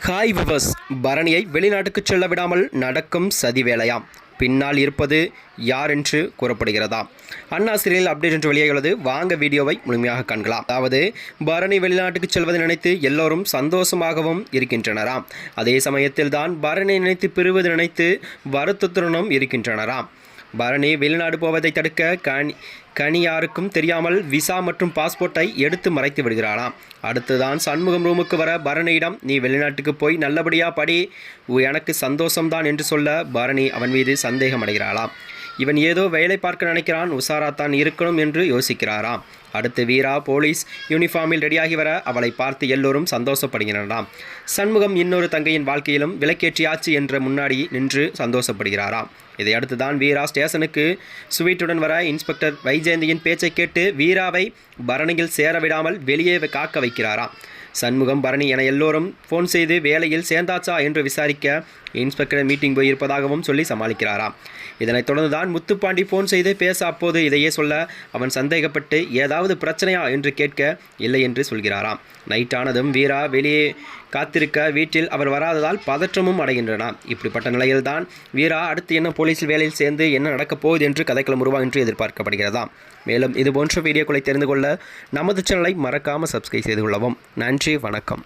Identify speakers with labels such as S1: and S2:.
S1: Hi viewers, பரணியை வெளிநாட்டுக்கு செல்ல விடாமல் நடக்கும் சதி வேலையாம். பின்னால் இருப்பது யார் என்று கூறப்படுகிறதாம். அண்ணா சீரியல் அப்டேட் என்று வெளியாகியுள்ளது. வாங்க வீடியோவை முழுமையாக காண்கலாம். அதாவது பரணி வெளிநாட்டுக்கு செல்வதை நினைத்து எல்லோரும் சந்தோஷமாகவும் இருக்கின்றனராம். அதே சமயத்தில் தான் பரணி நினைத்து பெறுவது நினைத்து வருத்தத்துடனும் இருக்கின்றனராம். பரணி வெளிநாடு போவதை தடுக்க கனி தெரியாமல் விசா மற்றும் பாஸ்போர்ட்டை எடுத்து மறைத்து விடுகிறாராம். அடுத்துதான் சண்முகம் ரூமுக்கு வர பரணியிடம், நீ வெளிநாட்டுக்கு போய் நல்லபடியாக படி, எனக்கு சந்தோஷம்தான் என்று சொல்ல பரணி அவன் மீது சந்தேகம் அடைகிறாளாம். இவன் ஏதோ வேலை பார்க்க நினைக்கிறான், உஷாராத்தான் இருக்கணும் என்று யோசிக்கிறாராம். அடுத்து வீரா போலீஸ் யூனிஃபார்மில் ரெடியாகி வர அவளை பார்த்து எல்லோரும் சந்தோஷப்படுகிறாராம். சண்முகம் இன்னொரு தங்கையின் வாழ்க்கையிலும் விளக்கேற்றியாச்சு என்ற முன்னாடி நின்று சந்தோஷப்படுகிறாராம். இதையடுத்து தான் வீரா ஸ்டேஷனுக்கு ஸ்வீட்டுடன் வர இன்ஸ்பெக்டர் வைஜெயந்தியின் பேச்சை கேட்டு வீராவை பரணியில் சேர விடாமல் வெளியே காக்க வைக்கிறாராம். சண்முகம் பரணி என எல்லோரும் ஃபோன் செய்து வேலையில் சேர்ந்தாச்சா என்று விசாரிக்க இன்ஸ்பெக்டர் மீட்டிங் போயிருப்பதாகவும் சொல்லி சமாளிக்கிறாராம். இதனைத் தொடர்ந்து தான் முத்துப்பாண்டி ஃபோன் செய்து பேச அப்போது இதையே சொல்ல அவன் சந்தேகப்பட்டு ஏதாவது பிரச்சனையா என்று கேட்க இல்லை என்று சொல்கிறாராம். நைட்டானதும் வீரா வெளியே காத்திருக்க வீட்டில் அவர் வராததால் பதற்றமும் அடைகின்றன. இப்படிப்பட்ட நிலையில்தான் வீரா அடுத்து என்ன போலீஸில் வேலையில் சேர்ந்து என்ன நடக்கப் போகுது என்று கதைக்களம் உருவா என்று எதிர்பார்க்கப்படுகிறதாம். மேலும் இதுபோன்ற வீடியோக்களை தெரிந்து கொள்ள நமது சேனலை மறக்காமல் சப்ஸ்கிரைப் செய்து கொள்ளவும். நன்றி, வணக்கம்.